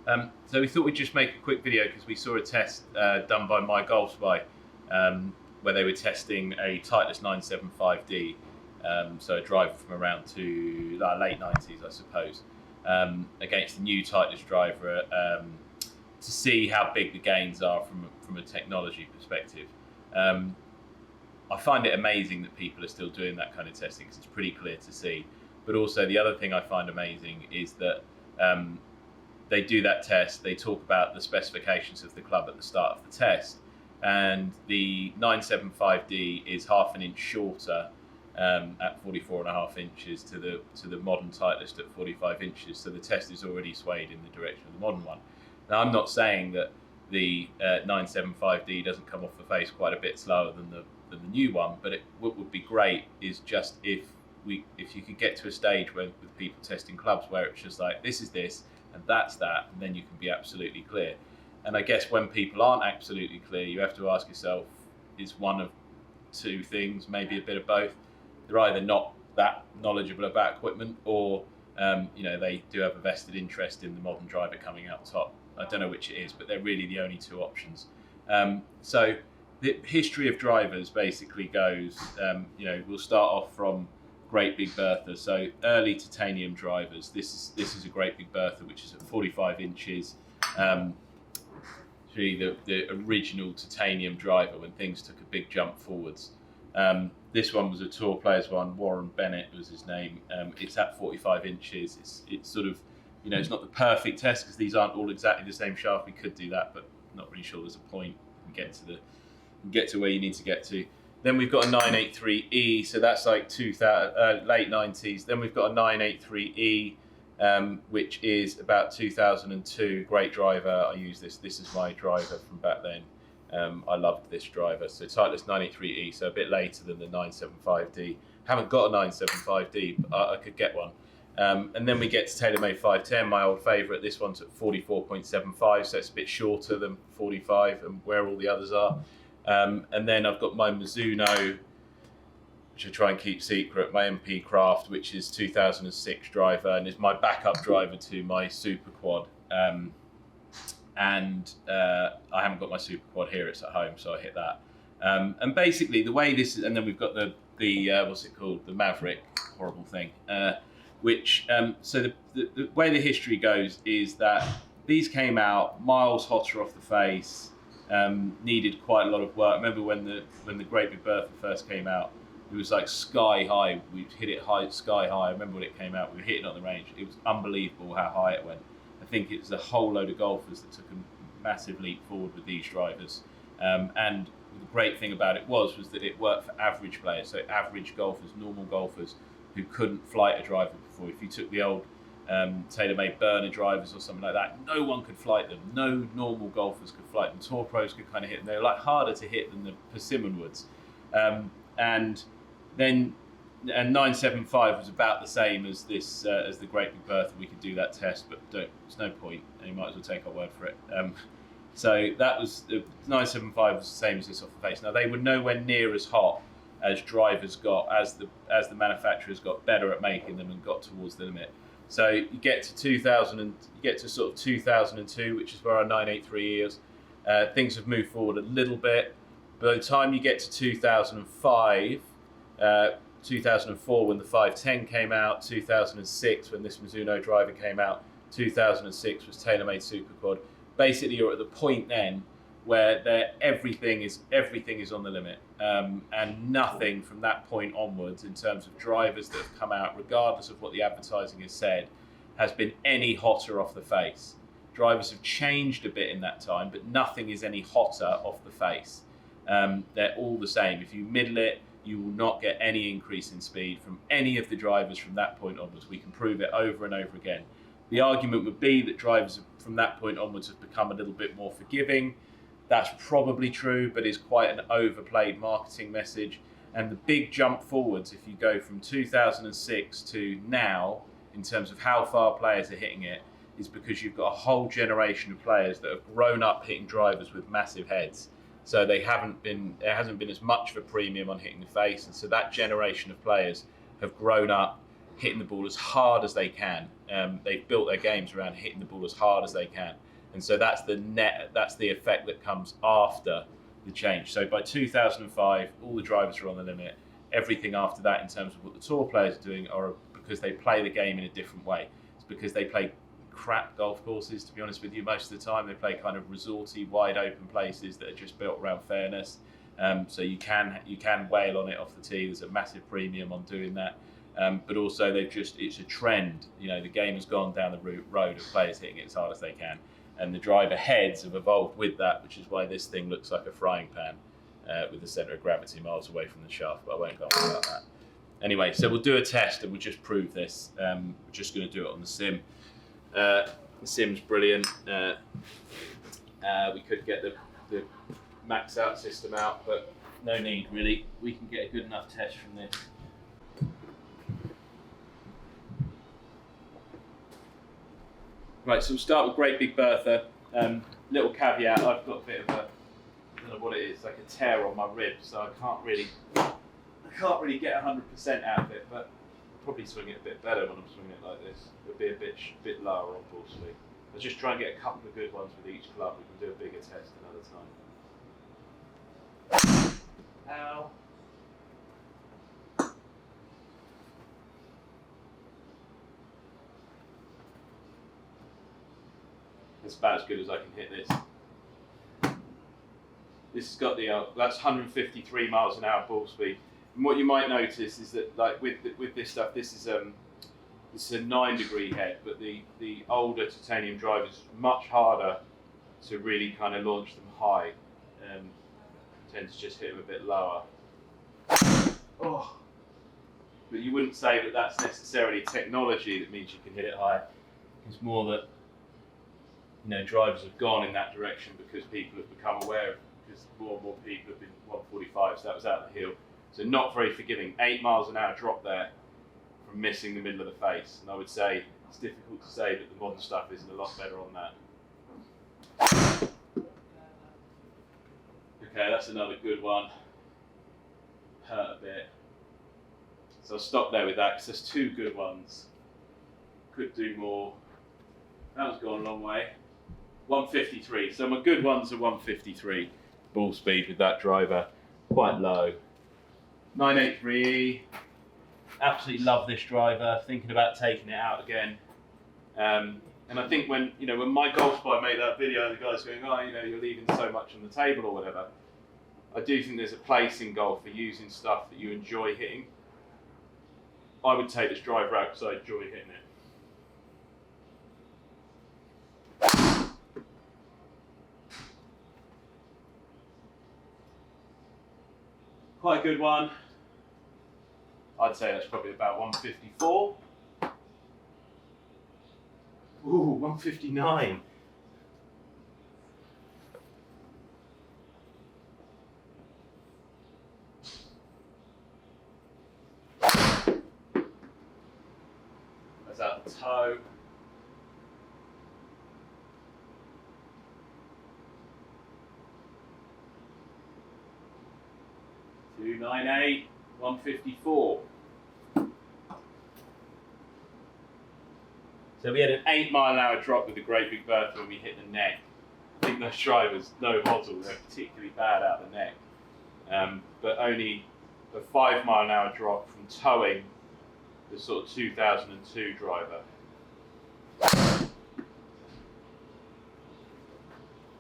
So we thought we'd just make a quick video because we saw a test done by MyGolfSpy where they were testing a Titleist 975D, so a driver from around to late 90s, I suppose, against the new Titleist driver to see how big the gains are from a technology perspective. I find it amazing that people are still doing that kind of testing because it's pretty clear to see. But also the other thing I find amazing is that they do that test, they talk about the specifications of the club at the start of the test, and the 975D is half an inch shorter at 44.5 inches to the modern Titleist at 45 inches. So the test is already swayed in the direction of the modern one. Now I'm not saying that the 975D doesn't come off the face quite a bit slower than the new one, but what would be great is just if you could get to a stage where with people testing clubs where it's just like this is this and that's that, and then you can be absolutely clear. And I guess when people aren't absolutely clear, you have to ask yourself, is one of two things, maybe a bit of both. They're either not that knowledgeable about equipment, or they do have a vested interest in the modern driver coming out top. I don't know which it is, but they're really the only two options. So the history of drivers basically goes, we'll start off from Great Big Bertha. So early titanium drivers. This is a Great Big Bertha, which is at 45 inches. Really the original titanium driver when things took a big jump forwards. This one was a Tour Players one. Warren Bennett was his name. It's at 45 inches. It's sort of, it's not the perfect test because these aren't all exactly the same shaft. We could do that, but not really sure there's a point. Get to where you need to get to. Then we've got a 983E, so that's like late 90s. Then we've got a 983E, which is about 2002. Great driver. I use this. This is my driver from back then. I loved this driver. So Titleist 983E, so a bit later than the 975D. Haven't got a 975D, but I could get one. And then we get to TaylorMade 510, my old favourite. This one's at 44.75, so it's a bit shorter than 45 and where all the others are. And then I've got my Mizuno, which I try and keep secret, my MP Craft, which is 2006 driver and is my backup driver to my Super Quad. And I haven't got my Super Quad here, it's at home, so I hit that. And basically the way this is, and then we've got the what's it called, the Maverick, horrible thing, so the way the history goes is that these came out miles hotter off the face, needed quite a lot of work. I remember when the Great Big Bertha first came out, it was like sky high. We hit it sky high. I remember when it came out, we were hitting it on the range. It was unbelievable how high it went. I think it was a whole load of golfers that took a massive leap forward with these drivers. And the great thing about it was that it worked for average players, so average golfers, normal golfers who couldn't flight a driver before. If you took the old TaylorMade burner drivers or something like that, no one could flight them. No normal golfers could flight them. Tour pros could kind of hit them. They were like harder to hit than the Persimmon woods. And 975 was about the same as this as the Great Big Bertha. We could do that test, but there's no point, and you might as well take our word for it. So that was the 975 was the same as this off the face. Now they were nowhere near as hot as drivers got, as the manufacturers got better at making them and got towards the limit. So you get to 2000 and you get to sort of 2002, which is where our 983 is. Things have moved forward a little bit. By the time you get to 2005, 2004 when the 510 came out, 2006 when this Mizuno driver came out, 2006 was TaylorMade Super Quad. Basically, you're at the point then where everything is on the limit, and nothing from that point onwards in terms of drivers that have come out, regardless of what the advertising has said, has been any hotter off the face. Drivers have changed a bit in that time, but nothing is any hotter off the face. They're all the same. If you middle it, you will not get any increase in speed from any of the drivers from that point onwards. We can prove it over and over again. The argument would be that drivers from that point onwards have become a little bit more forgiving. That's probably true, but is quite an overplayed marketing message. And the big jump forwards, if you go from 2006 to now, in terms of how far players are hitting it, is because you've got a whole generation of players that have grown up hitting drivers with massive heads. So there hasn't been as much of a premium on hitting the face, and so that generation of players have grown up hitting the ball as hard as they can. They've built their games around hitting the ball as hard as they can. And so that's the effect that comes after the change. So by 2005, all the drivers are on the limit. Everything after that in terms of what the tour players are doing are because they play the game in a different way. It's because they play crap golf courses, to be honest with you. Most of the time they play kind of resorty, wide open places that are just built around fairness. So you can wail on it off the tee. There's a massive premium on doing that. But also it's a trend. You know, the game has gone down the road of players hitting it as hard as they can. And the driver heads have evolved with that, which is why this thing looks like a frying pan with the centre of gravity miles away from the shaft. But I won't go on about that. Anyway, so we'll do a test and we'll just prove this. We're just going to do it on the sim. The sim's brilliant. We could get the max out system out, but no need really. We can get a good enough test from this. Right, so we'll start with Great Big Bertha. Little caveat, I've got a bit of I don't know what it is, like a tear on my rib, so I can't really get 100% out of it, but I'll probably swing it a bit better when I'm swinging it like this. It'll be a bit lower on ball speed. I'll just try and get a couple of good ones with each club. We can do a bigger test another time. Ow. That's about as good as I can hit this. This has got that's 153 miles an hour ball speed. And what you might notice is that, like with this stuff, this is a 9-degree head, but the older titanium drivers is much harder to really kind of launch them high. Tend to just hit them a bit lower. Oh. But you wouldn't say that that's necessarily technology that means you can hit it high. It's more that, you know, drivers have gone in that direction because people have become aware of it, because more and more people have been 145, so that was out the hill. So not very forgiving. 8 miles an hour drop there from missing the middle of the face. And I would say it's difficult to say that the modern stuff isn't a lot better on that. Okay, that's another good one. Hurt a bit. So I'll stop there with that because there's 2 good ones. Could do more. That was gone a long way. 153. So my good ones are 153 ball speed with that driver. Quite low. 983E. Absolutely love this driver. Thinking about taking it out again. And I think when MyGolfSpy made that video, the guy's going, oh, you know, you're leaving so much on the table or whatever. I do think there's a place in golf for using stuff that you enjoy hitting. I would take this driver out because I enjoy hitting it. Quite a good one. I'd say that's probably about 154. Ooh, 159. That's out the toe. .298, 154. So we had an 8 mile an hour drop with the Great Big Bertha when we hit the neck. I think those drivers, no hozzle, they're particularly bad out the neck. But only a 5 mile an hour drop from towing the sort of 2002 driver.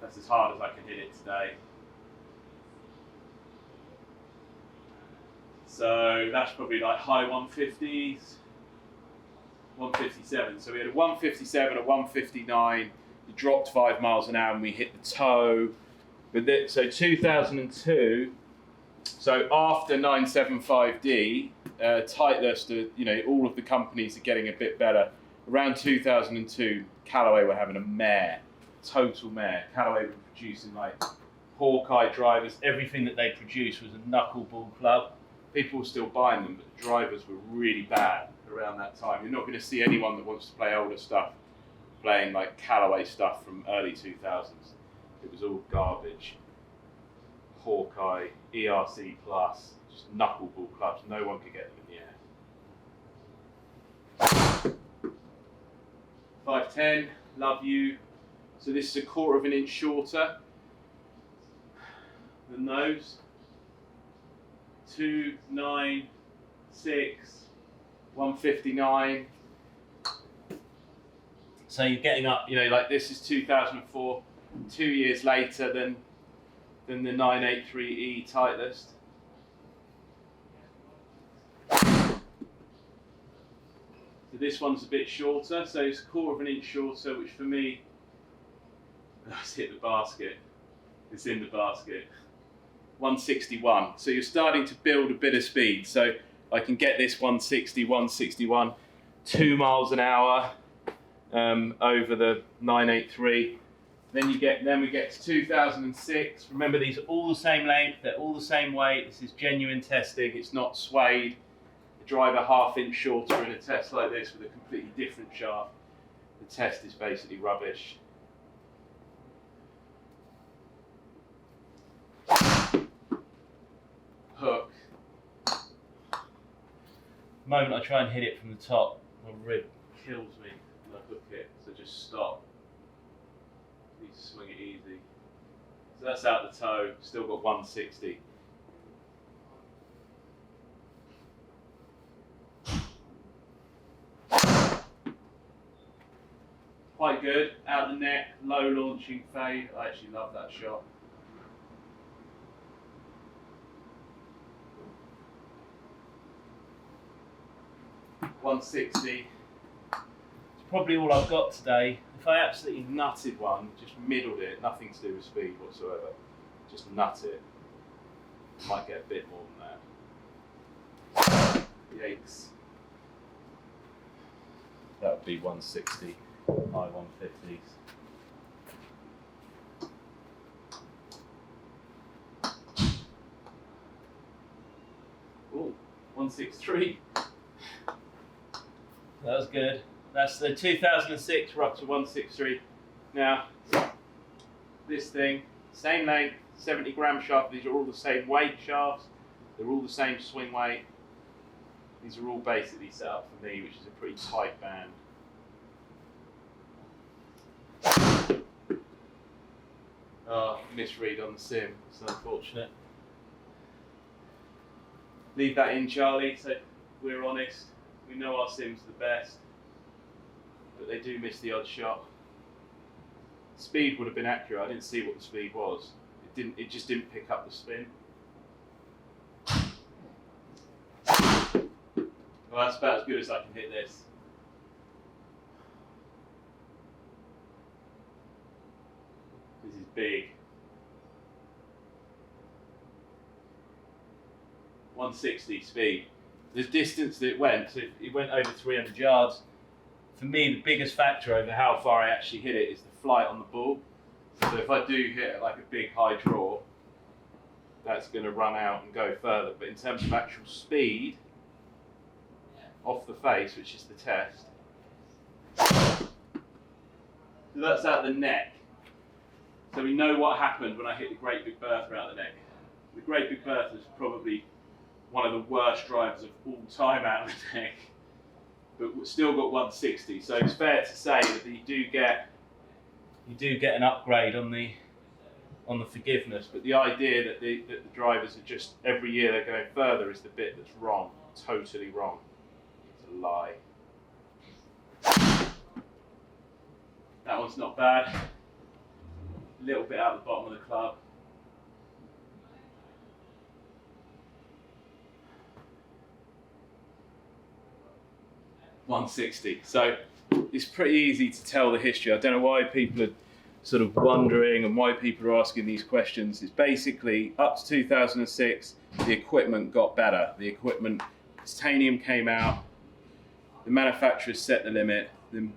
That's as hard as I can hit it today. So that's probably like high 150s, 157. So we had a 157, a 159. We dropped 5 miles an hour and we hit the toe. But so 2002. So after 975D, Titleist, all of the companies are getting a bit better. Around 2002, Callaway were having a mare, total mare. Callaway were producing like Hawkeye drivers. Everything that they produced was a knuckleball club. People were still buying them, but the drivers were really bad around that time. You're not going to see anyone that wants to play older stuff playing like Callaway stuff from early 2000s. It was all garbage. Hawkeye, ERC Plus, just knuckleball clubs. No one could get them in the air. 510, love you. So this is 1/4 of an inch shorter than those. 296, 159. So you're getting up, you know, like this is 2004, 2 years later than the 983E Titleist. So this one's a bit shorter, so it's 1/4 of an inch shorter, which for me, let's hit the basket. It's in the basket. 161. So you're starting to build a bit of speed. So I can get this 160, 161, 2 miles an hour over the 983. Then we get to 2006. Remember, these are all the same length, they're all the same weight. This is genuine testing, it's not suede. The driver 1/2 inch shorter in a test like this with a completely different shaft. The test is basically rubbish. Hook. The moment I try and hit it from the top, my rib kills me when I hook it, so just stop. Need to swing it easy. So that's out the toe, still got 160. Quite good, out the neck, low launching fade. I actually love that shot. $160. It's probably all I've got today. If I absolutely nutted one, just middled it, nothing to do with speed whatsoever, just nut it, might get a bit more than that. Yikes. That would be 160, high 150s. Oh, 163. That was good. That's the 2006, we're up to 163. Now, this thing, same length, 70 gram shaft. These are all the same weight shafts. They're all the same swing weight. These are all basically set up for me, which is a pretty tight band. Oh, misread on the sim. It's unfortunate. Leave that in, Charlie, so we're honest. We know our sim's the best, but they do miss the odd shot. Speed would have been accurate. I didn't see what the speed was. It just didn't pick up the spin. Well, that's about as good as I can hit this. This is big. 160 speed. The distance that it went, so it went over 300 yards. For me, the biggest factor over how far I actually hit it is the flight on the ball. So if I do hit like a big high draw, that's going to run out and go further. But in terms of actual speed, off the face, which is the test, so that's out the neck. So we know what happened when I hit the Great Big Bertha out the neck. The Great Big Bertha is probably one of the worst drivers of all time out of the neck, but we've still got 160. So it's fair to say that you do get an upgrade on the forgiveness. But the idea that the drivers are just every year they're going further is the bit that's wrong, totally wrong. It's a lie. That one's not bad. A little bit out the bottom of the club. $160. So it's pretty easy to tell the history. I don't know why people are sort of wondering and why people are asking these questions. It's basically up to 2006, the equipment got better. The equipment, titanium came out, the manufacturers set the limit, the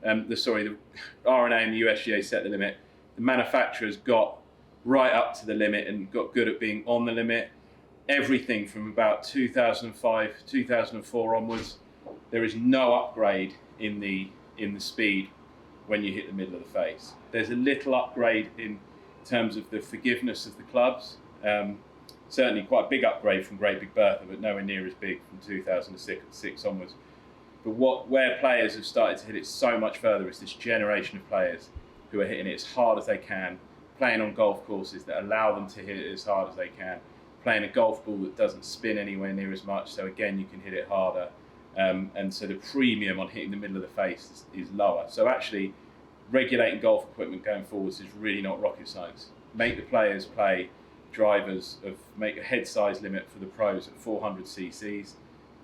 RNA and the USGA set the limit. The manufacturers got right up to the limit and got good at being on the limit. Everything from about 2005, 2004 onwards, there is no upgrade in the speed when you hit the middle of the face. There's a little upgrade in terms of the forgiveness of the clubs. Certainly quite a big upgrade from Great Big Bertha, but nowhere near as big from 2006 onwards. But where players have started to hit it so much further is this generation of players who are hitting it as hard as they can, playing on golf courses that allow them to hit it as hard as they can, playing a golf ball that doesn't spin anywhere near as much, so again you can hit it harder, and so the premium on hitting the middle of the face is lower. So actually regulating golf equipment going forwards is really not rocket science. Make the players play drivers make a head size limit for the pros at 400 cc's,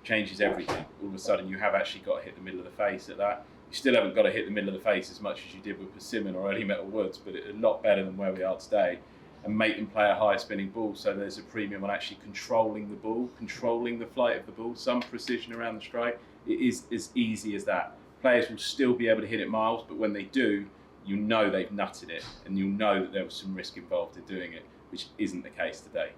changes everything. All of a sudden you have actually got to hit the middle of the face at that. You still haven't got to hit the middle of the face as much as you did with persimmon or early metal woods, but a lot better than where we are today, and make them play a higher spinning ball, so there's a premium on actually controlling the ball, controlling the flight of the ball, some precision around the strike. It is as easy as that. Players will still be able to hit it miles, but when they do, you know they've nutted it, and you'll know that there was some risk involved in doing it, which isn't the case today.